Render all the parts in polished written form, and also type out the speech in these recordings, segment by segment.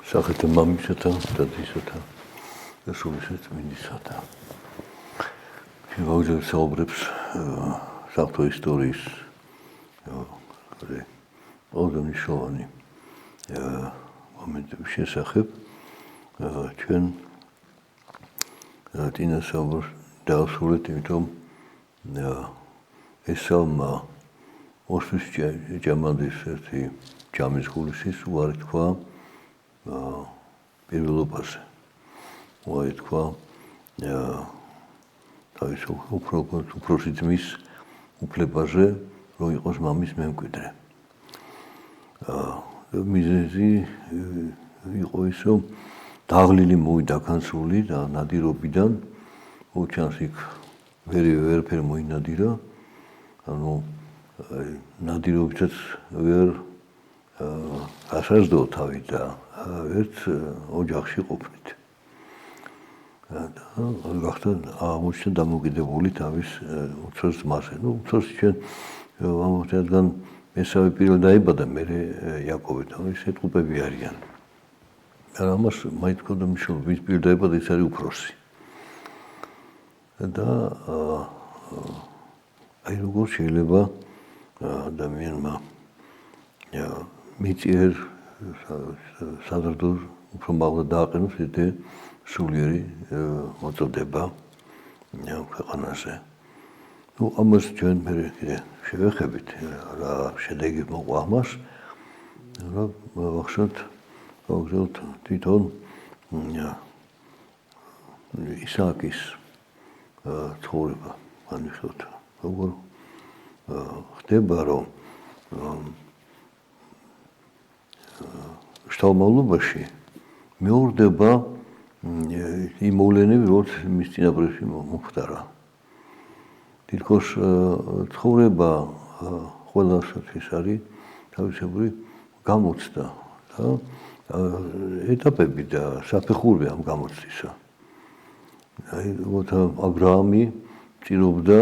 Sakete mamisata, dadisata, და სულისად მინისათა. Შევავზებ საუბრებს საღვთო ისტორიის ყველაზე მნიშვნელოვანი მომენტების შესახებ. ჩვენ წინასაუბრს დავსრულეთ, იმიტომ ეს სალმა ოსვის ჯამადის ერთი ჯამის გულისის უარი თქვა პირველობაზე. უარი თქვა თავის უფროსი ძმის უფლებაზე, რომ იყოს მამის მემკვიდრე. მიზეზი იყო ის, რომ დაღლილი მოვიდა განსული და ნადირობიდან, მოჩანს იქ ვერაფერი მოინადირა, ანუ ნადირობითაც ვერ ასაზდო თავი და ერთ ოჯახში ყოფნით. გახდა აღმოჩნდა დამოკიდებული თავის უცხოს ძმაზე. უცხოსი ჩვენ რადგან მესამე პირველ დაიბადა, მერე იაკოვი, ის ეტყუპები არიან. მაგრამ ამას მაინც ჰქონდა მნიშვნელობა, ვის პირველ დაიბადა, ის არის უფროსი. და აი როგორ შეიძლება ადამიანმა მიწიერ საზრდოს უფრო მაღლა დააყენოს ეს სულიერი მოწოდება ქვეყანაზე. ამას ჩვენ შევეხებით, რა შედეგი მოყვა ამას, რომ ვახშობთ თვითონ ისააკის ცხოვრება, განვიხილოთ, როგორ ხდება, რომ შთამომავლობაში მეორდება იმ მოვლენები, როგორც მის წინაპრებში მომხდარა. თითქოს ცხოვრება ყველასათვის არის თავისებური გამოცდა და ეტაპები და საფეხური ამ გამოცდისა. აი, აბრაამი წირობდა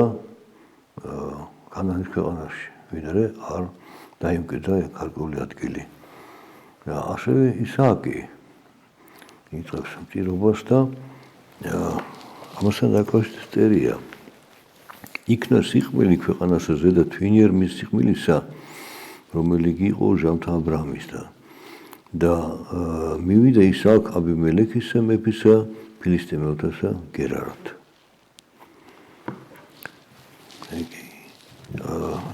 კანანის ქვეყანაში, ვიდრე არ დაიმკვიდრა გარკვეული ადგილი. ასევე ისააკი იწყებს მწირობას და ამასთან დაკავშირებულია. იქნა სიყვილი ქვეყანასა ზედა თვინიერ მის სიყვილისა, რომელი იყო ჟამთა აბრაამის და მივიდა ისააკ აბიმელექისა მეფისა ფილისტიმელთასა გერარად.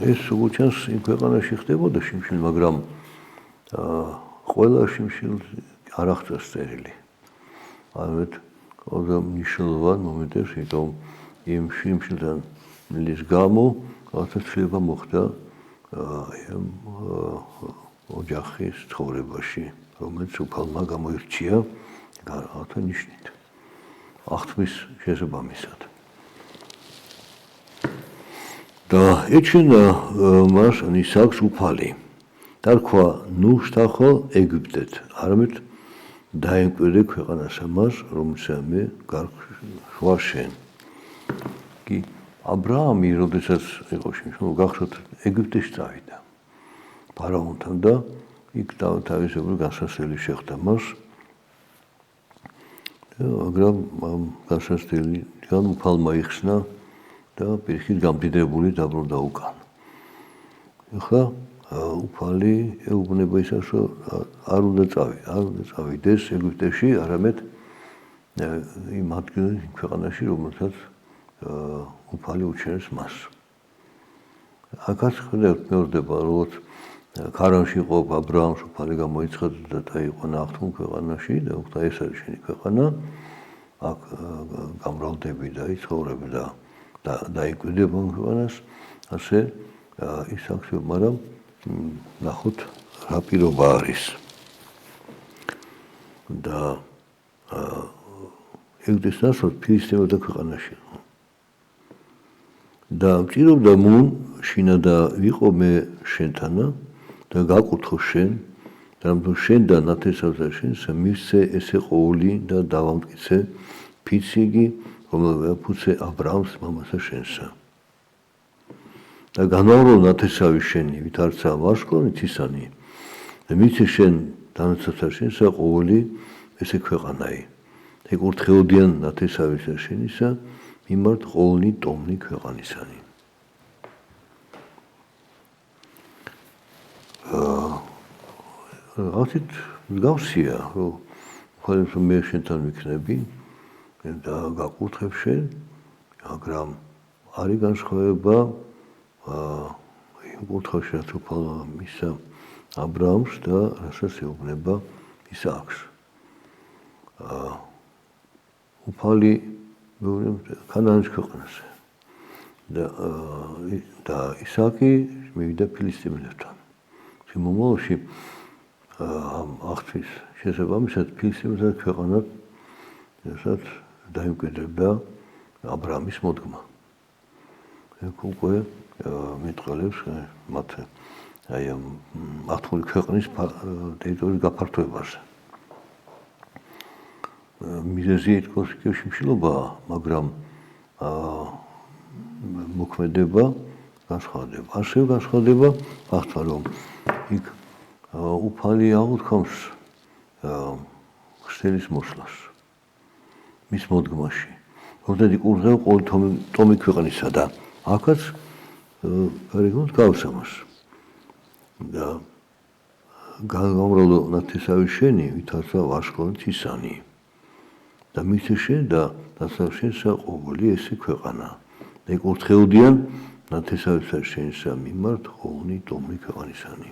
ეს უჩანს იმ ქვეყანაში ხდებოდა შიმშილ, მაგრამ ყველა შიმშილს არ აღწევს წერილი. ამით ყველაზე მნიშვნელოვან მომენტებს, იმიტომ იმ შიმშილთან მის გამო გასაცვლება მოხდა ამ ოჯახის ცხოვრებაში, რომელიც უფალმა გამოირჩია გარკვეულთა ნიშნით. აღთმის შესაბამისად. და ეჩვენა მას ისააკს უფალი. დარქვა ნუშთახო ეგვიპტეთ, არამედ დაემკვიდრე ქვეყანასა მას, რომელსაც მე გარშვა შენ. კი აბრაამი, როდესაც იყო შიმშილ, გახსოვთ, ეგვიპტეში წავიდა ფარაონთან და იქ თავისებური განსასწრელი შეხვდა მას. მაგრამ ამ განსასწრელიდან უფალმა იხსნა და პირიქით გამდიდრებული დაბრუნდა უკან. ახლა უფალი ეუბნება ისას, რომ არ უნდა წავიდეს ეგვიპტეში, არამედ იმ ადგილში, ქვეყანაში, რომელსაც უფალი უჩენს მას. აქაც მეორდება, როგორც ქარანში იყო აბრაამს უფალი გამოიცხადა და დაიყვანა აღთმულ ქვეყანაში და უხდა ეს არის შენი ქვეყანა, აქ გამრავლდები და იცხოვრები და დაიკვირდება ამ ქვეყანას, ასე ისააკს, მაგრამ ნახოთ რა პირობა არის. და ეგვიპტეს ნაცვლად ფილისტიმელთა ქვეყანაში. და მჭირობდა მუნ შინადა ვიყო მე შენთანა და გაკურთხო შენ, რამთო შენ და ნათესავსა შენსა მივცე ესე ყოვული და დავამტკიცე ფიციგი, რომელსაც ფუცე აბრაამს მამასა შენსა. და განვაურო ნათესავი შენი, ვით არცა ვარსკვლავი თისანი და მიცე შენ დანაცვლად ყოველი ესე ქვეყანაი. ეკურთხეოდიან ნათესავის შენისა მიმართ ყოვლი ტომნი ქვეყანისანი. ასეთ მსგავსია, რომ ხალხო მე შენთან ვიქნები და გაკურთხებ შენ, მაგრამ არის განსხვავება იმ კუთხეში რაც უფალმა მისცა აბრაამს და რასაც ეუბნება ისააკს. უფალი ქანაანის ქვეყანაზე და ისააკი მივიდა ფილისტიმელებთან. შემომავლში ამ აღთქმის შესაბამისად ფილისტიმელთა ქვეყანად რასაც დაიმკვიდრებდა აბრაამის მოდგმა. ეგ უკვე მეტყველებს მათ აი ამ აღთქმული ქვეყნის ტერიტორიის გაფართოებაზე. მიზეზი თქოს შიმშილობაა, მაგრამ მოქმედება განსხვავდება. ასევე განსხვავდება ფაქტმა, რომ იქ უფალი აუთხავს ხსენის მოსვლას მის მოდგმაში. როდესაც იკურთხება ყოველი ტომი ქვეყნისა და აქაც გარეგნულად გავს ამას. და გამრავლო ნათესავის შენი, ვითარცა ვარსკვლავით ისანი. და მისი შენ და დასავშენსა ყოველი ესე ქვეყანა. და იკურთხეოდიან ნათესავის შენსა მიმართ ყოვლი ტომი ქვეყანისანი.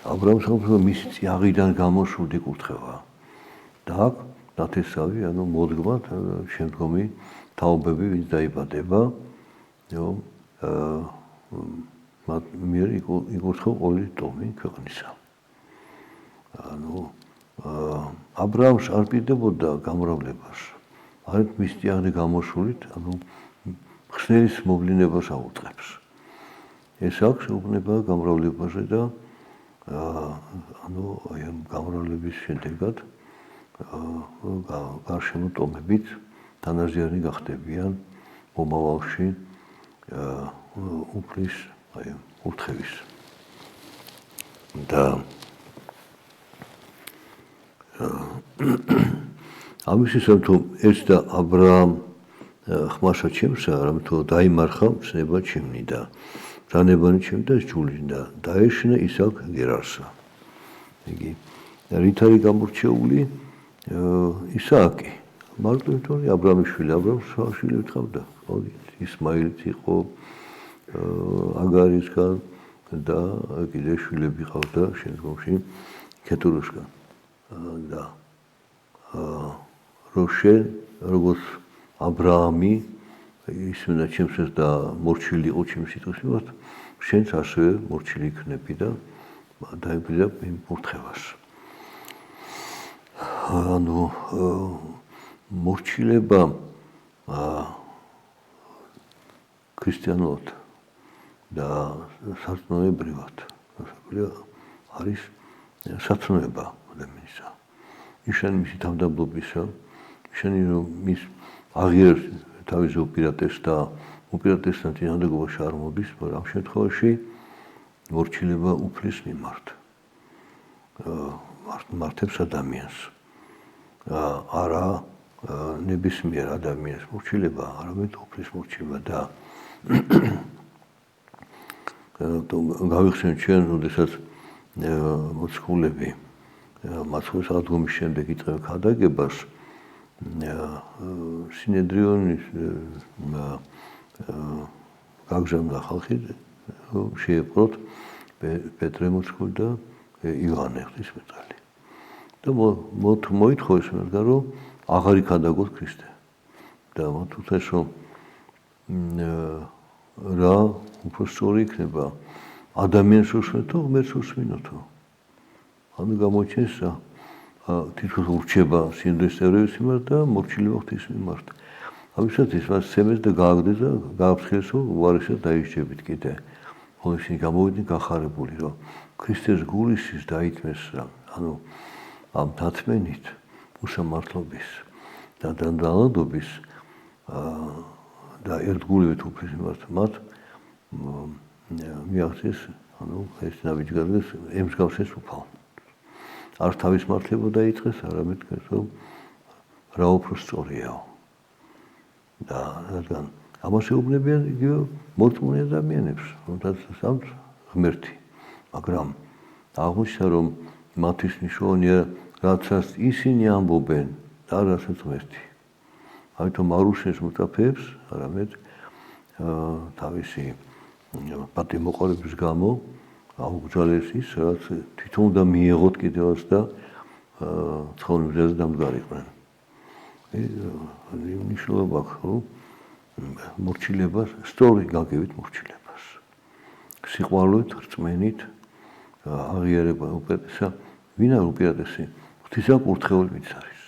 აბრაამს მისი წიაღიდან გამოსული კურთხევა. და აქ ნათესავი, ანუ მოდგმა შემდგომი თაობები, ვინც დაიბადება, მათ მიერ იკურთხება ყოველი ტომი ქვეყნისა. ანუ აბრაამს არ პირდებოდა გამრავლებას. არით მის წიაღდე გამოსულით, ანუ ხსნერის მოვლენებას აუწყებს. ეს აქვს უფლება გამრავლებაზე და ანუ აი ამ გამრავლების შედეგად გარშემო ტომებით თანაზიანი გახდებიან მომავალში უფლის აი ურთხევის. და ამისისამ თუ ეს და აბრაამ ხმაშა ჩემსა, რამ თუ დაიმარხა ცნება ჩემნი და ძანებანი ჩემი და ჯული და დაეშინა ისააკ გერარსა. იგი რით არის გამორჩეული ისააკი. მარტო თორე აბრაამის შვილი, აბრაამს შვილი ჰყავდა. ისმაილიც იყო აგარისგან და კიდე შვილები ჰყავდა შემდგომში ქეთუროსგან. და როშე როგორც აბრაამი ისმენა ჩემსა და მორჩილი იყო ჩემს სიტყვის მიმართ, შენც ასევე მორჩილი იქნები და დაიბიძა იმ ურთხევას. ანუ მორჩილება ქრისტიანულად და სარწმუნოებრივად არის საწმუნოება ადამიანისა. ნიშანი მისი თავდაბლობისა, ნიშანი რომ მის აღიარებს თავის უპირატეს და უპირატესთან წინააღმდეგობაში არ მოდის, მაგრამ ამ შემთხვევაში მორჩილება უფლის მიმართ. მართებს ადამიანს. არა ნებისმიერ ადამიანს მორჩილება, არამედ უფლის მორჩილება და გავიხსენე ჩვენ, როდესაც მოციქულები მაცხოვრის აღდგომის შემდეგ იწყებენ ქადაგებას, სინედრიონის გაგზავნა ხალხი შეეპყროთ პეტრე მოციქული და ივანე ღვთისმეტყველი. და მოითხოვეს მათგან, რომ აღარ იქადაგოთ ქრისტე. და მათ უთხრეს, რომ რა უფრო სწორი იქნება ადამიანს უსმენთო, ღმერთს უსმინოთო. ანუ გამოჩენს თითქოს ურჩება სინდრის წევრების მიმართ და მორჩილება ღვთის მიმართ. ამისათვის მას სცემეს და გააგდეს და გააფრთხილეს, რომ უარესად დაისჯებით კიდე. ხოლო ისინი გამოვიდნენ გახარებული, რომ ქრისტეს გულისის დაითმეს, ანუ ამ დათმენით უსამართლობის და დანდალადობის და ერთგულებით უფლის მიმართ მათ მიაღწიეს ანუ ეს ნაბიჯგარდეს ემსგავსეს უფალ. არ თავის მართლება დაიწყეს, არამედ რომ რა უფრო სწორიაო. და რადგან ამას ეუბნებიან იგივე მორწმუნე ადამიანებს, რომელთაც სამთ ღმერთი, მაგრამ აღმოჩნდა რომ მათთვის მნიშვნელოვანია რაცაც ისინი ამბობენ და რასაც ღმერთი. ამიტომ არ უშენს მოწაფეებს, არამედ თავისი პატიმოყოლების გამო აუგზავნეს ის, რაც თვითონ უნდა მიეღოთ კიდევაც და ცხოვრებაზე დამდგარიყვნენ. მნიშვნელობა აქვს, რომ მორჩილებას, სწორი გაგებით მორჩილებას. სიყვარულით, რწმენით, აღიარება უპირატესა, ვინ არის უპირატესი? ღვთისაკურთხეველი ვინც არის,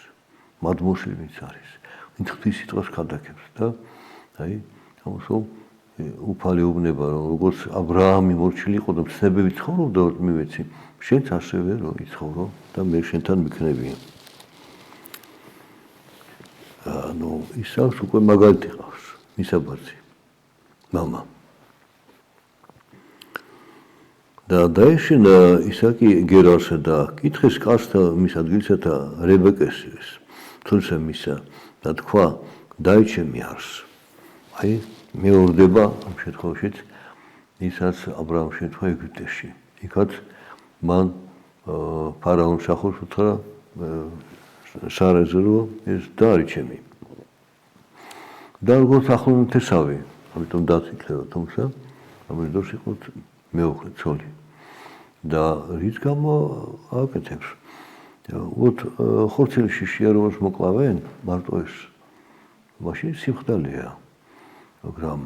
მადმოსილი ვინც არის, ვინც ღვთის სიტყვას ქადაგებს და ამასო უფალი უბნება, რომ როგორც აბრაამი მორჩილი იყო და მცნებები ცხოვრობდა, მივეცი, შენც ასევე რომ იცხოვრო და მე შენთან მიქნები. ანუ ისავს უკვე მაგალითი ყავს, მისაბაძი, მამა. და დაეშინა ისაკი გერასა და კითხეს კარსთა მის ადგილსა და რებეკეს თულსა მისა და თქვა დაიჩემი არს. აი მეორდება ამ შემთხვევაშიც ისაც აბრაამ შემთხვევა ეგვიპტეში. იქაც მან ფარაონის სახელს უთხრა სარაზე რომ ეს დაარიჩემი. და როგორც ახლონათესავი, ამიტომ დაწითლება, თუმცა ამის დროს იყო მეუღლე ცოლი. და რის გამო აკეთებს? ოთ ხორცელში შეარობას მოკლავენ მარტო ეს. მაშინ სიმხდალეა. მაგრამ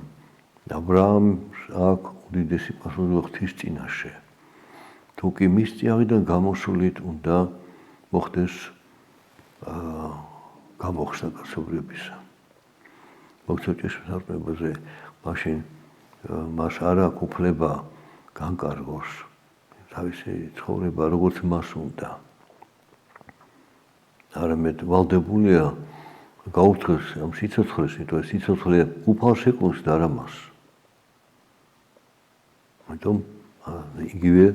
აბრაამს აქვს უდიდესი პასუხი ღვთის წინაშე. თუ კი მის წიაღიდან გამოსულით უნდა მოხდეს გამოხსნა კაცობრიობისა. მოგწოჭეს სარწმუნოზე, მაშინ მას არ აქვს უფლება განკარგოს თავისი ცხოვრება, როგორც მას უნდა. არამედ ვალდებულია გაუთხეს ამ სიცოცხლეს, იმიტომ სიცოცხლე უფალს ეკუთვნის და არა მას. ამიტომ იგივე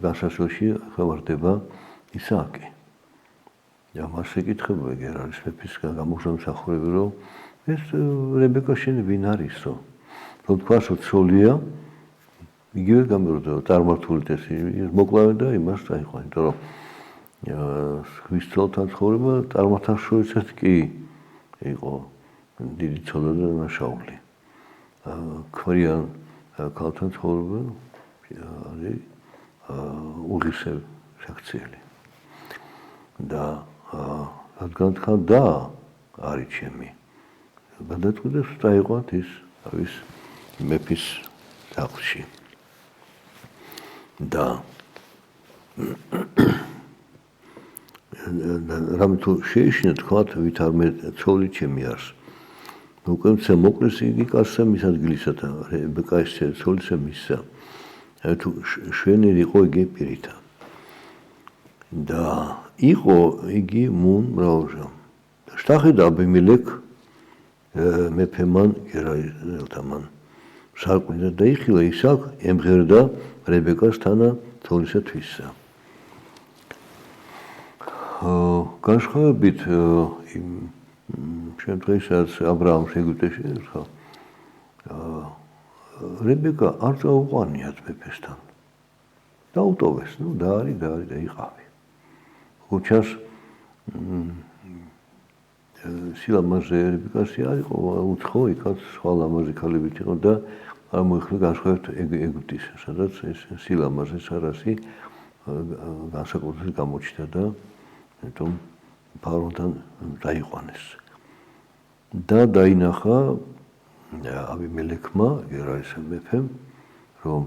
გასასვლელში ხევარდება ისააკი. და მას ეკითხება გერარის მეფისგან გამოგზავნისახურები, რომ ეს რებეკა შენი ვინ არისო? რომ თქვას რომ ცოლია, იგივე გამეროდა წარმართული წესი, მოკლავენ და იმას წაიყვან, იმიტომ რომ ხვის ცოლთან ცხოვრება წარმართთან შორისაც კი იყო დიდი ცოლა და ნაშაული. ქვიან ქალთან ცხოვრება არის უღირსელი საქციელი. და რადგან თქვა და არიჩემი. გადაწყვიტეს წაიყვანთ ის თავის მეფის სახლში. და რამე თუ შეიშინა თქვათ, ვით არ მე ცოლი ჩემი არს. უკვე მცე მოკლეს იგი კარსა მის ადგილისათა, რებეკა ისე ცოლისა მისსა. თუ შვენერი იყო იგი პირითა. და იყო იგი მუნ მრავალჟა. შტახედა აბიმელექ მეფემან გერაისელთამან. სარკმლიდან დაიხილა ისაკ ემღერდა რებეკას თანა ცოლისა თვისსა. განსხვავებით იმ შემთხვევაში აბრაამს ეგვიპტეში ერთხელ რებეკა არ წაუყვანიათ მეფესთან. დაუტოვეს, და იყავი. ხუჩას სილამაზე რებეკასი არ იყო უცხო, იქაც სხვა ლამაზი ქალებით იყო და არ მოიხდა განსხვავებით ეგვიპტის, სადაც ეს სილამაზე სარასი განსაკუთრებით გამოჩნდა და ამიტომ ფარაონთან დაიყვანეს. და დაინახა აბიმელექმა, გერაის მეფემ, რომ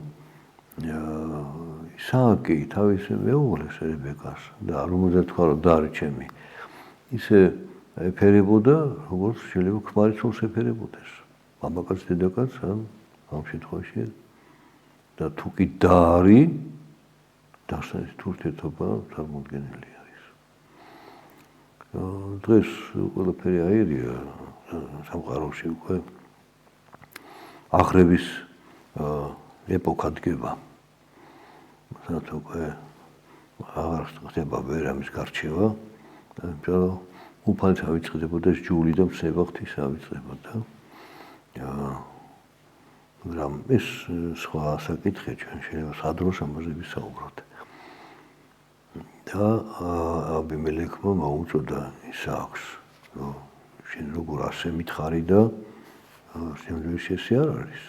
ისააკი თავის მეუღლეს რებეკას და რომელზეც თქვა რომ დაარჩემი, ისე ეფერებოდა, როგორც შეიძლება ქმარი ცოლს ეფერებოდეს. მამაკაც, დედაკაც, ამ შემთხვევაში და თუ კი დაარი, დასანის თურთეთობა წარმოუდგენელი არის. დღეს ყველაფერი აირია სამყაროში უკვე ახრების ეპოქა დგება. სადაც უკვე აღარ ხდება ვერ ამის გარჩევა. იმიტომ უფალით ავიწყდებოდა ჯული და მსება ღვთის ავიწყდებოდა. მაგრამ ეს სხვა საკითხია, ჩვენ შეიძლება სადროს ამაზე ვისაუბროთ. და აბიმელექმა მოუწოდა ისააკს, რომ შენ როგორ ასე მითხარი და შემდგომში ესე არ არის.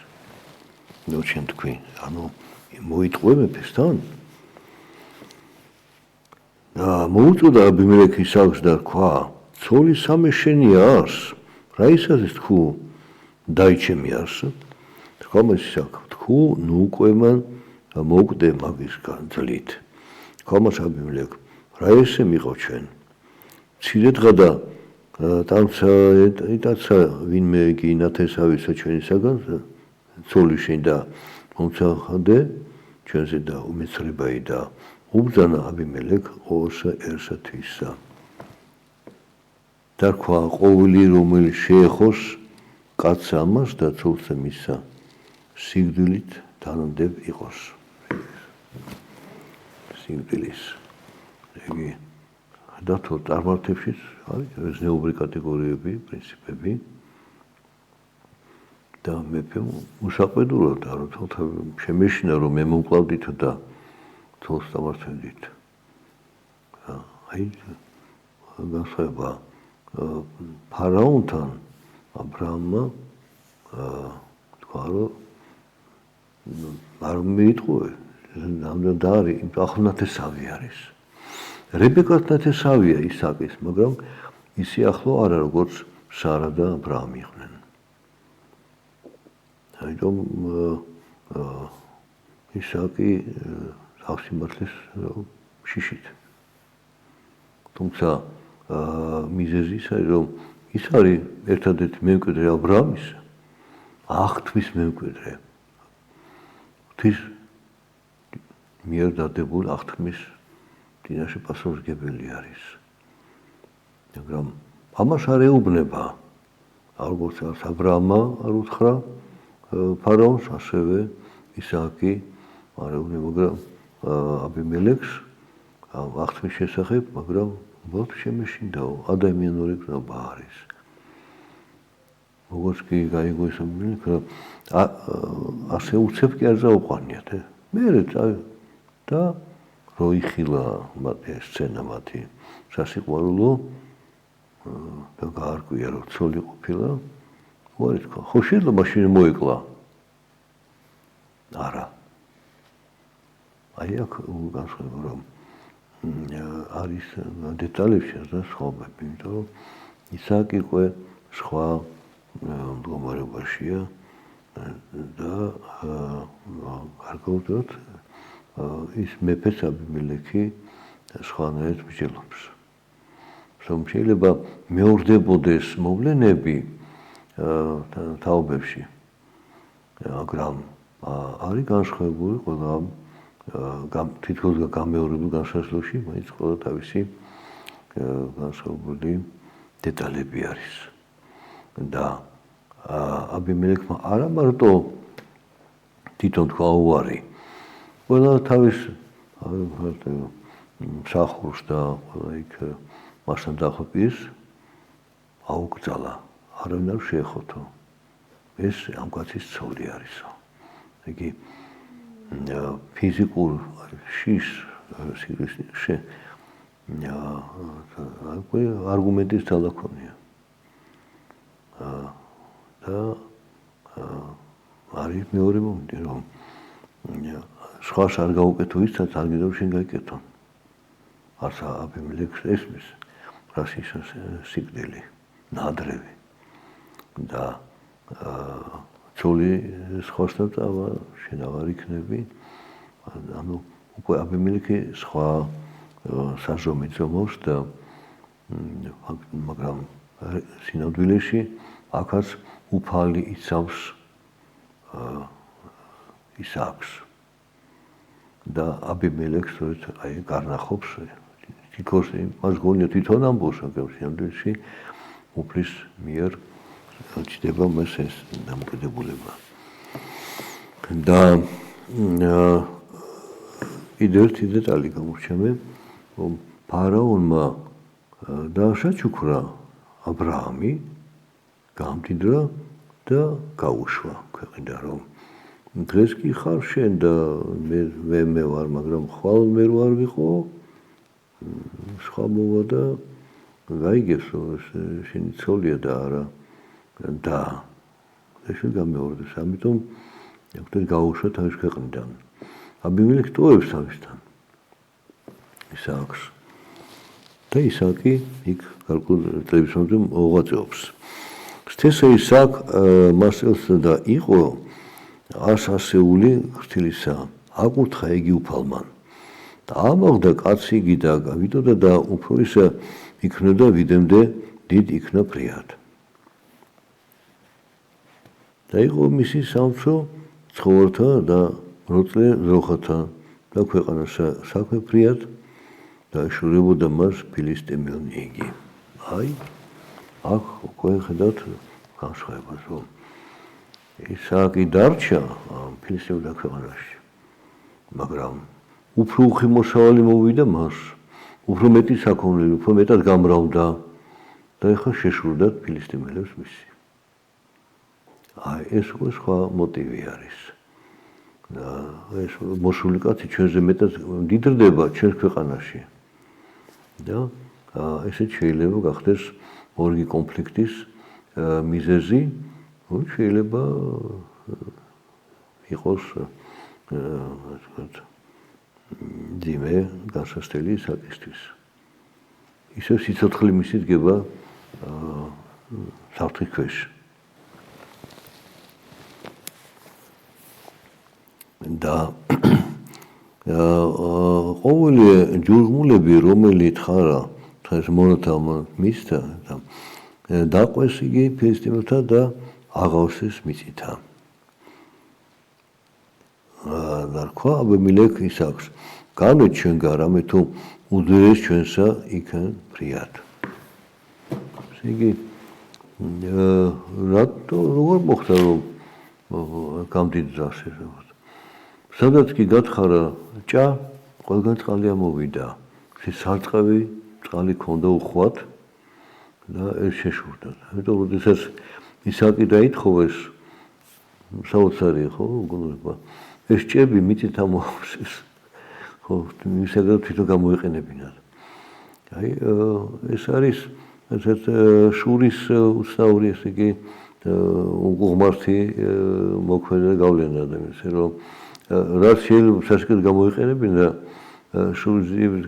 ნუ შენ თქვი, ანუ მოიტყვე მეფესთან. და მოუწოდა აბიმელექ ისააკს და თქვა, ცოლი სამე შენი არს, რა ისაზის თქვუ დაიჩემი არს. თქვა ისააკ, თქვუ ნუ უკვე მან მოკვდე მაგის ძლით. თქვა მას აბიმელექ, რა ესე მიყო ჩვენ? მცირე დღა და ტანცა ვინმე იგი ნათესავისა ჩვენისაგან ცოლი შენ და მომცახადე ჩვენზე და უმეცრებაი და უბძანა აბიმელექ ორსა ერთსათვისა. და თქვა ყოველი რომელიც შეეხოს კაცს ამას და ცოლსა მისა სიკვდილით თანამდებ იყოს. სიკვდილის. იგი და თუ წარმართებშიც არის ზნეობრივი კატეგორიები, პრინციპები. და მეფე უსაყვედუროდა, რომ თოთა შემეშინა რომ მე მომკლავდით და თოლს დამარცხდით. აი განსხვავება ფარაონთან აბრაამმა თქვა რომ არ მიიტყუე, ნამდვილად და არის, ახლონათესავი არის. რებეკაც ნათესავია ისააკის, მაგრამ ისე ახლო არა როგორც სარა და აბრაამი იყვნენ. აიტომ ისააკი ავსიმართლეს შიშით. თუმცა მიზეზი ის არის, რომ ის არის ერთადერთი მემკვიდრე აბრაამის, აღთმის მემკვიდრე. ღვთის მიერ დადებულ აღთმის დინაში პასუხისმგებელი არის. მაგრამ ამას არ ეუბნება. როგორც აბრაამმა არ უთხრა ფარაონს, ასევე ისააკი არ ეუბნება, მაგრამ აბიმელექს აღთმის შესახებ, მაგრამ უბრალოდ შემეშინდაო, ადამიანური გზნობა არის. როგორც კი გაიგო ეს აბიმელექ, ასე უცებ კი არ წაუყვანიათ. მერე და როიხილა ეს სცენა მათი სასიყვარულო და გაარკვია, რომ ცოლი ყოფილა, უარი თქვა, ხო შეიძლება მაშინ მოეკლა? არა. აი აქ განსხვავება, რომ არის დეტალებში და სხვაობები, იმიტომ რომ ისააკი უკვე სხვა მდგომარეობაშია და გარკვეულწილად ის მეფეს აბიმელექი სხვანაირად მსჯელობს. შეიძლება მეორდებოდეს მოვლენები თაობებში, მაგრამ არის განსხვავებული ყველა თითქოს გამეორებულ განსაზღვრებში, მაინც ყველა თავისი განსხვავებული დეტალები არის. და აბიმელექმა არა მარტო თვითონ თქვა უარი, ყველა თავის მსახურს და ყველა იქ მასთან დაახლოების აუკრძალა, არავინ არ შეეხოთო. ეს ამ კაცის ცოლი არისო. იგი ფიზიკურ შიშ არგუმენტის ძალაქონია. და არის მეორე მომენტი, რომ სხვას არ გაუკეთო ისაც, არ გინდა რომ შენ გაიკეთო. არც აბიმელექს ესმის, რას ის სიკვდილი, ნადრევი. და ცოლი სხვასთან წავა, შენ აღარ იქნები. ანუ უკვე აბიმელექი სხვა საზომით ზომავს და მაგრამ სინამდვილეში აქაც უფალი იცავს ისააკს. და აბიმელექს აი გარნახობს, თითქოს მას გონია თვითონ ამბობს, მაგრამ სინამდვილეში უფლის მიერ ჩდება მას ეს დამოკიდებულება. და კიდევ ერთი დეტალი გამორჩა მე, რომ ფარაონმა დააშაჩუქრა აბრაამი, გამდიდრა და გაუშვა ქვეყნიდან, რომ დღეს კი ხარ შენ და მე ვარ, მაგრამ ხვალ მე ვარ ვიყო, სხვა მოვა და გაიგებს, რომ შენი ცოლია და არა და ეს გამეორდეს, ამიტომ ეკვდეთ გაუშვა თავის ქვეყნიდან. აბიმელექი ტოვებს თავისთან ისააკს და ისააკი იქ გარკვეული მომდე მოღვაწეობს. Ստესა ისააკ მას და იყო 100 ასეული ხრთილისა, აკურთხა იგი უფალმან და ამაღდა კაცი იგი და გავიდოდა და უფრო ისა იქნოდა ვიდემდე დიდ იქნა ფრიად. და იყო მისი სამცო ცხოველთა და როწლე ზოხათა და ქვეყანას საქმე ფრიად და შურებოდა მას ფილისტიმელნი იგი. აი, აქ უკვე ხედავთ განსხვავებას, რომ ისააკი დარჩა ფილისტიმელთა ქვეყანაში, მაგრამ უფრო უხიმოსავალი მოვიდა მას, უფრო მეტი საქონელი, უფრო მეტად გამრავდა და ეხლა შეშურდათ ფილისტიმელებს მისი. აი, ეს უკვე სხვა მოტივი არის. და ეს მოსული კაცი ჩვენზე მეტად მდიდრდება ჩვენს ქვეყანაში. და ესეც შეიძლება გახდეს ორგი კონფლიქტის მიზეზი, შეიძლება იყოს ძიმე გასასწრელი საკისთვის. ისევ სიცოცხლე მისი დგება საფრთხის ქვეშ. და ყოველი ჯურმულები, რომელიც ხარა ეს მონათა მისთა დაყვეს იგი ფილისტიმელთა და აღავსეს მიწითა. და რქვა აბიმელექ ისააკს, განვე ჩვენ გარამე თუ უდრეს ჩვენსა იქან ფრიად. იგი რატო როგორ მოხდა რომ გამდიდრას ეს სადაც კი გათხარა ჭა, ყველგან წყალი ამოვიდა. სარწყავი წყალი ქონდა უხვად და ეს შეშურდა. ამიტომ როდესაც ისააკი დაითხოვეს საოცარი ხო, გულობა. ეს ჭები მიწით ამოავსეს. ხო, ისედაც თვითონ გამოიყენებინათ. აი, ეს არის ესეთ შურის უცნაური, ესე იგი უღმართი მოქმედება გავლენა ადამიანს, რომ რაც შეიძლება სასიკეთ გამოიყენებინა შურის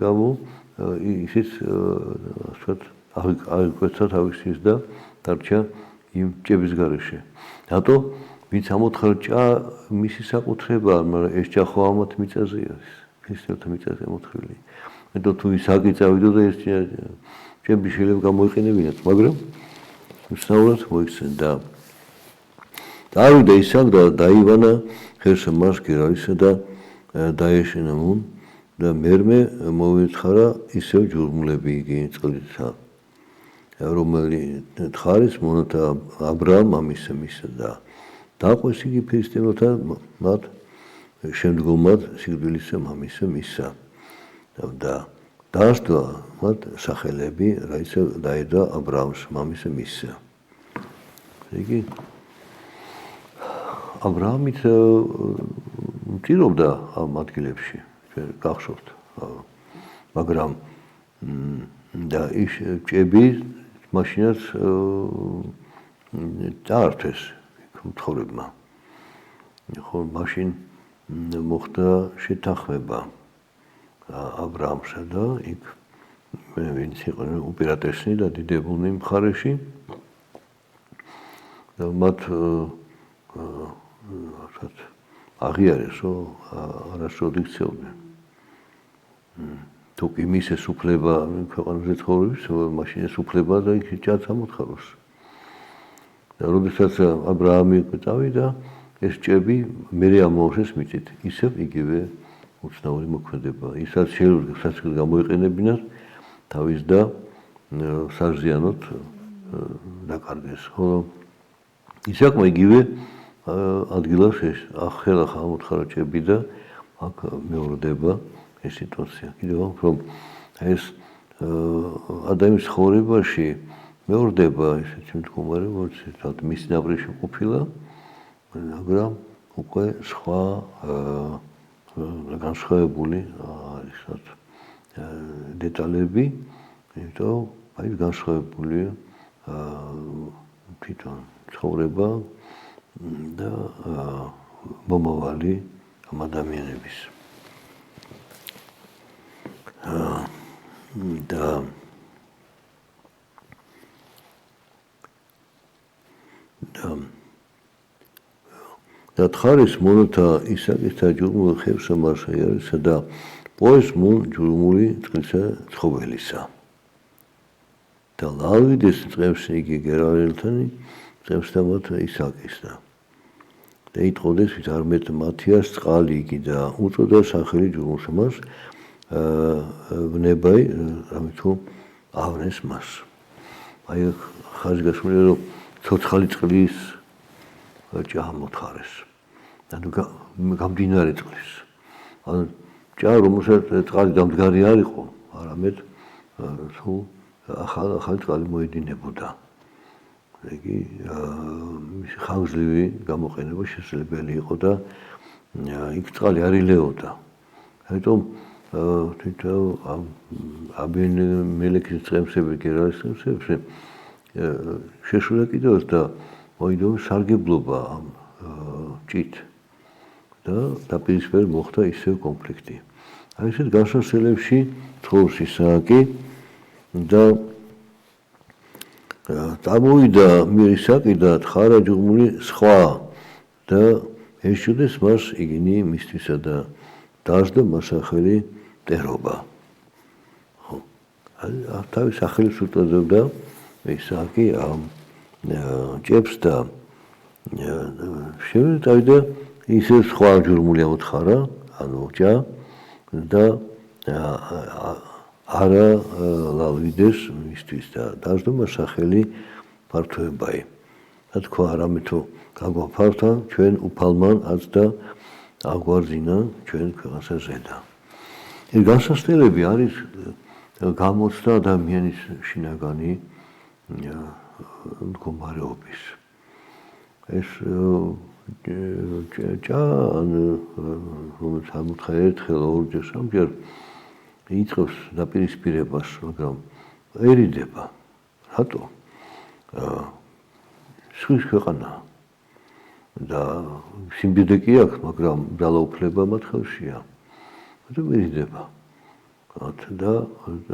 გამო ისიც ასეთ აღიკვეცა თავისის და დარჩა იმ ჭების გარეშე. რატო ვინც ამოთხარ ჭა მისი საკუთრებაა, მაგრამ ეს ჭა ხო ამათ მიწაზე არის, ქრისტიანთა მიწაზე ამოთხრილი. მეტყვი თუ ისააკი წავიდოდა ეს ჭები შეიძლება გამოიყენებინათ, მაგრამ უცნაურად მოიქცენდა. დავიდა ისააკ და დაივანა ხერს მას გერავისა და დაეშინა მუნ და მერმე მოვეცხარა ისევ ჯურმულები იგი წყლითა, რომელიც თხარის მონათა აბრაამ ამისა მისა და დაყვეს იგი ფილისტიმელთა მათ შემდგომად სიკვდილისა მამისა მისა და დაასდვა მათ სახელები, რაიც დაედო აბრაამს მამისა მისა. იგი აბრაამით მტირობდა ამ ადგილებში, გახსოვთ, მაგრამ და ის ჭები მაშინაც დაართვეს მცხოვრებმა. ხო, მაშინ მოხდა შეთანხმება აბრაამსა და იქ ვინც იყო უპირატესნი და დიდებულნი მხარეში და მათ აღიარეს, რომ არასოდეს იქცეოდნენ. თუ კი მის ეს უფლება ქვეყანაზე ცხოვრების, მაშინ ეს უფლება და იქ ჭაც ამოთხაროს. და როდესაც აბრაამი წავიდა, ეს ჭები მერე ამოავსეს მიწით, ისევ იგივე უცნაური მოქმედება. ისაც შეიძლება სასიკეთოდ გამოიყენებინათ თავის და საზიანოდ დაკარგეს. ხოლო ისააკმა იგივე ადგილას ეს ახლა ხალხმოთხარაჭები და აქ მეორდება ეს სიტუაცია. კიდევ რომ ეს ადამიანის ცხოვრებაში მეორდება ესეთი მდგომარეობა, რომ მის ნაბრეში ყოფილა, მაგრამ უკვე სხვა განსხვავებული ისეთ დეტალები, იმიტომ აი განსხვავებული თვითონ ცხოვრება და მომავალი ამ ადამიანების. და თხარის მონოთა ისაკისა ჯურმული ხევსამარსა იარისა და პოეს მონ ჯურმული წყლისა ცხოველისა. და ლავიდეს წევს იგი გერალელთანი წევს დამოთ ისაკისა. და იტყოდეს ვის არ მეტ მათიას წყალი იგი და უწოდა სახელი ჯურმულს ვნებაი ამითო ავნეს მას. აი ხაზგასმული რომ ცოცხალი წყლის ჭამოთხარეს. ანუ გამდინარე წყლის. ანუ ჭა რომელსაც წყალი დამდგარი არ იყო, არამედ თუ ახალი წყალი მოედინებოდა. იგი მისი ხანგრძლივი გამოყენება შესაძლებელი იყო და იქ წყალი არ ილეოდა. ამიტომ თვითონ აბენ მელექის წემსები გერალის წემსები შეშულა კიდევ და მოიდო სარგებლობა ამ ჭით და დაპირისპირ მოხდა ისევ კონფლიქტი. აი ესეთ განსასწრებლებში თხოვს ისააკი და წამოვიდა მირისაკი და თხარა ჯურმული სხვა და ეშუდეს მას იგინი მისთვისა და დაждდა მასახელი ტერობა. ხო. თავის სახელს უწოდებდა ისააკი ამ ჭებს და შევიდა ისე სხვა ჯურმული ამოთხარა, ანუ ჭა და არა ლავიდეს მისთვის და დაждდა მასახელი ფართოებაი. და თქვა არამედ თუ გაგვაფართა ჩვენ უფალმან აც და აგვარზინა ჩვენ ქვეყანსა ზედა. ეს განსასწრებელი არის გამოცდა ადამიანის შინაგანი მდგომარეობის. ეს ჭა რომელიც ამოთხარ ერთხელ ორჯერ სამჯერ იწყებს დაპირისპირებას, მაგრამ ერიდება. რატო? სხვის ქვეყანა და სიმბიდე კი აქვს, მაგრამ ძალაუფლება მათ ხელშია. და ერიდება. და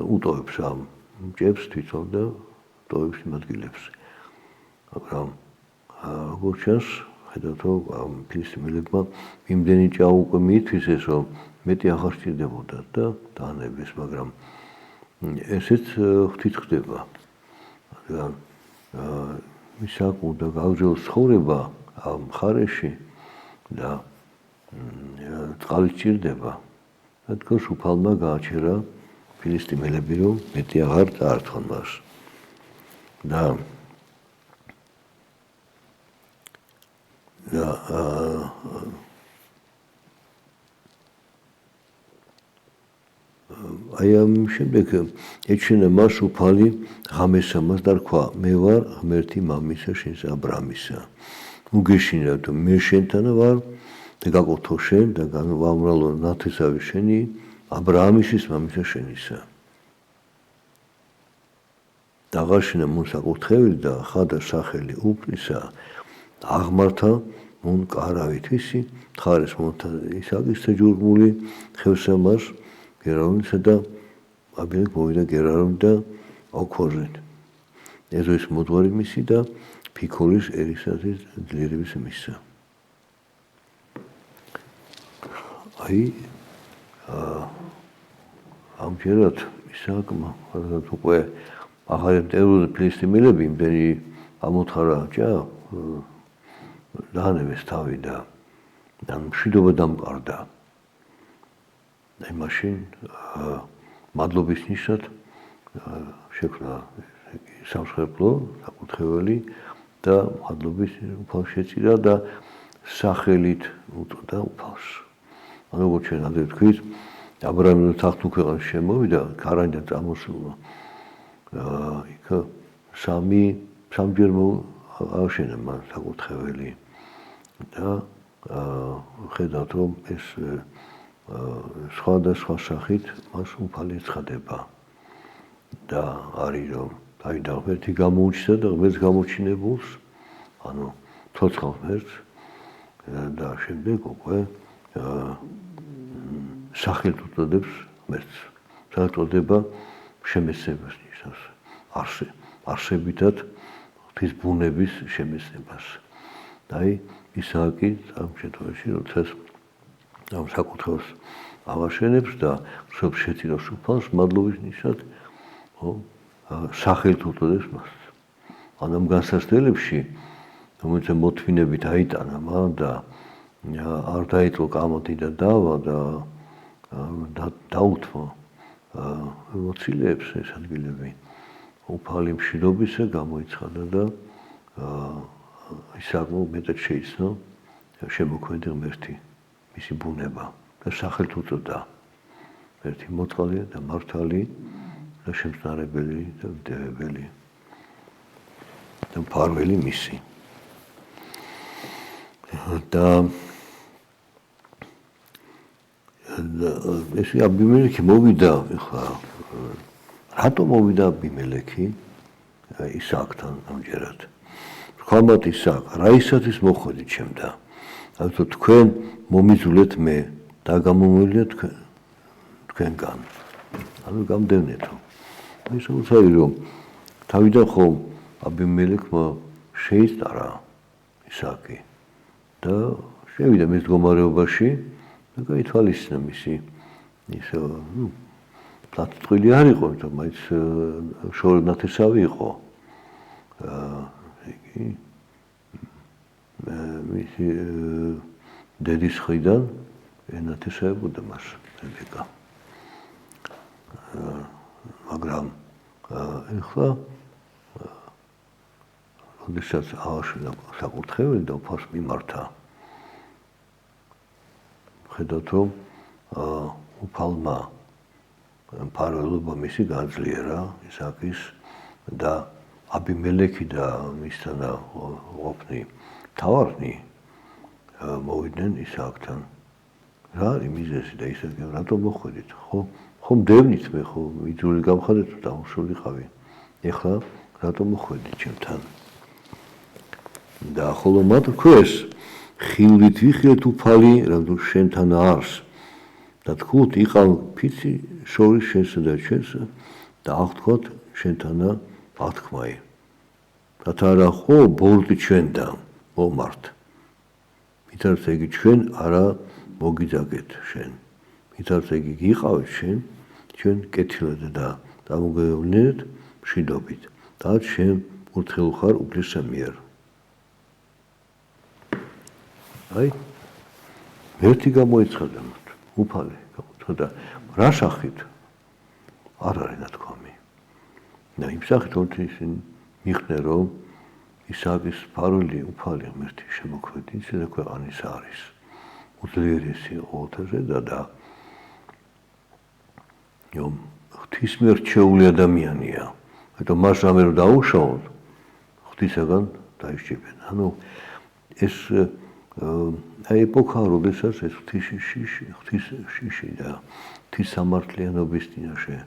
უტოვებს ამ ჭებს თვითონ და ტოვებს იმ ადგილებს. მაგრამ როგორც ჩანს, ხედავთ რომ ამ ფილისტიმელებმა იმდენი ჭა უკვე მიითვისეს, რომ მეტი აღარ სჭირდებოდა და დაანებეს, მაგრამ ესეც ღვთით ხდება. რადგან ისააკ უნდა გავზრდოს ცხოვრება ამ მხარეში და წყალი სჭირდება. რადგან უფალმა გააჩერა ფილისტიმელები, რომ მეტი აღარ დაართვან მას. და აი ამ შემდეგ ეჩვენა მას უფალი ღამესამას და რქვა მე ვარ ღმერთი მამისა შენს აბრამისა. მუგეშინა თუ მე შენთანა ვარ და გაკოთხო შენ და გამომრავლო ნათესავი შენი აბრამისის მამისა შენისა. დაღაშინა მონ საკურთხეველი და ხადა სახელი უფლისა აღმართა მონ კარავით ისი თხარეს მონთა ისაკისა ჯურმული ხევსამას გერაუნისა და აბილეკ მოვიდა გერაუნ და ოქორზეთ. ეზოის მოძღვარი მისი და ფიქოლის ერისაზის ძლიერების მისა. აი ამჯერად ისააკმა უკვე აღარ ემტეროდა ფილისტიმელები იმდენი ამოთხარა ჭა დაანებეს თავი და მშვიდობა დამყარდა. აი მაშინ მადლობის ნიშნად შექმნა სამსხვერპლო საკურთხეველი და მადლობის უფალს შეწირა და სახელით უწოდა უფალს. ანუ როგორც ჩვენ ადრე ვთქვით, აბრაამის თახტ ქვეყანაში შემოვიდა, ქარანიდან წამოსულა. იქ სამჯერ ააშენა მან საკურთხეველი და ხედავთ რომ ეს სხვადასხვა სახით მას უფალი ეცხადება და არის რომ დაიდა ღმერთი გამოუჩნდა და ღმერთს გამოჩინებულს ანუ ცოცხალ ღმერთს და შემდეგ უკვე სახელით უწოდებს ღმერთს სახელით უწოდება შემეცნებას ნიშნავს არსებითად ღვთის ბუნების შემეცნებას და აი ისააკი ამ შემთხვევაში როცა ამ საკუთრებას ავაშენებს და სულ შეწირავს უფალს მადლობის ნიშნად სახელით უწოდებს მას. ან ამ განსასწრებლებში რომელიც მოთმინებით აიტანა მან და არ დაიწყო კამოთი და დავა და დაუთმო მოცილებს ეს ადგილები უფალი მშვიდობისა გამოიცხადა და ისააკმა მეტად შეიცნო შემოქმედი ღმერთი მისი ბუნება და სახელით უწოდა ერთი მოწყალე და მართალი და შემწნარებელი და მდევებელი და მფარველი მისი და ეს აბიმელექი მოვიდა ხა რატომ მოვიდა აბიმელექი ისააკთან ამჯერად ხომოთ ისააკ რა ისათვის მოხვედით ჩემდა ანუ თქვენ მომიძულეთ მე და გამომოვლია თქვენგან ანუ გამდევნეთო ის უცარი რომ თავიდან ხომ აბიმელექმა შეისწარა ისააკი და შევიდა მის მდგომარეობაში და გაითვალისწინა მისი ისე პლატწვილი არ იყო თუმცა მაინც შორნათესავი იყო იგი მისი დედის ხრიდან ენათესავებოდა მას ებეკა მაგრამ ეხლა როდესაც ააშენა საკურთხეველი და უფალს მიმართა ხედავთ რომ უფალმა მფარველობა მისი გაძლიერა ისააკის და აბიმელექი და მისთან ყოფნი თავარნი მოვიდნენ ისააკთან რა არის მიზეზი და ისააკი რატომ მოხვედით ხომ დევნით მე ხო იძული გამხადეთ და უშულიყავი ეხლა რატომ მოხვედით ჩემთან და ხოლო მათ ქვეს ხილვით ვიხილეთ უფალი რადგან შენთან არს და თქვით იყავ ფიცი შორის შენსა და ჩვენსა და აღთქვათ შენთანა აღთქმაი რათა არა ხო ბორტი ჩვენდა მომართ მითარს იგი ჩვენ არა მოგიძაგეთ შენ მითარს იგი გიყავით ჩვენ კეთილად და დამოგევლინეთ მშვიდობით და შენ ურთხეულ ხარ უფლისა მიერ აი ერთი გამოიცხადა მათ უფალი გამოიცხადა რა სახით არ არის ნათქვამი და იმ სახით რომ ისინი მიხდნენ რომ ისააკის ფარული უფალი ღმერთი შემოქმედი ისე ქვეყანის არის უძლიერესი ოთაზე და რომ ღვთის მიერ რჩეული ადამიანია ამიტომ მას რამე რომ დაუშავოთ ღვთისაგან დაიშჩებენ ანუ ეს აი ეპოქა როდესაც ეს ღვთის შიში და ღვთის სამართლიანობის წინაშე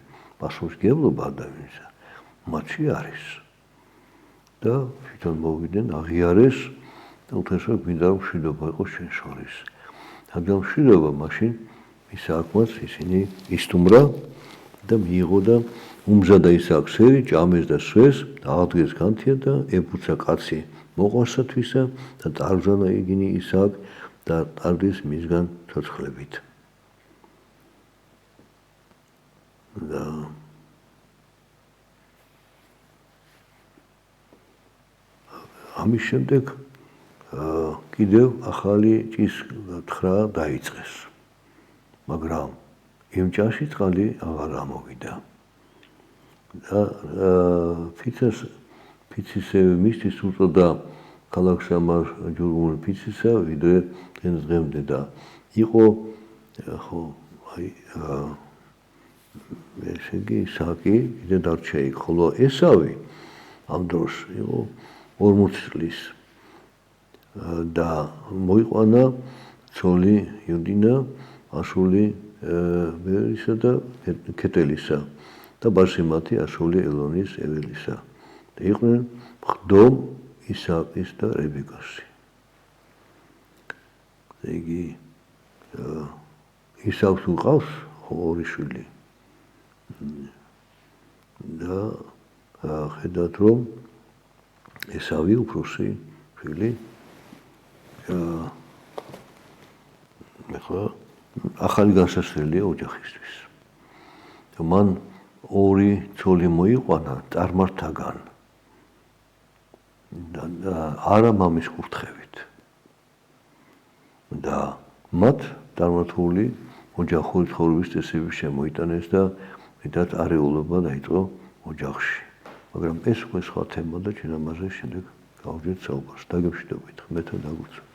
პასუხისმგებლობა ადამიანისა მათში არის და თვითონ მოვიდნენ აღიარეს და უთესო გვინდა რომ მშვიდობა იყოს შენ შორის რადგან მშვიდობა მაშინ ისააკმაც ისინი ისტუმრა და მიიღო და უმზადა ისააკ სერი ჭამეს და სვეს და აღდგეს განთია და ებუცა კაცი მოყვარსათვისა და წარბზანა იგინი ისააკ და ტარდეს მისგან ცოცხლებით და ამის შემდეგ კიდევ ახალი ჭის-თხრა დაიწყეს მაგრამ იმ ჭაში წყალი აღარ ამოვიდა და ფიცის მისთვის უწოდა ქალაქ სამარ ჯურგუნ ფიცისა ვიდრე დღემდე და იყო ხო აი ესე იგი ისააკი კიდე დარჩა იქ ხოლო ესავი ამ დროს იყო 40 წლის და მოიყვანა ცოლი იუდინა ასული ბერისა და კეტელისა და ბარსი მათი ასული ელონის ეველისა და იყვნენ ხდომ ისააკის და რებეკასი იგი ისააკს უყავს ორი შვილი და ხედავთ რომ ესავი უფროსი შვილი ახლა ახალი განსასწრელია ოჯახისთვის მან ორი ცოლი მოიყვანა წარმართაგან და არა მამის კურთხევით და მათ წარმართული ოჯახური ცხოვრების წესები შემოიტანეს და მეტად არეულობა დაიწყო ოჯახში მაგრამ ეს უკვე სხვა თემა და ჩვენ ამაზე შემდეგ გავუძვირთ საუბარს დაგემშვიდობებით ხმეთა დაგუწევთ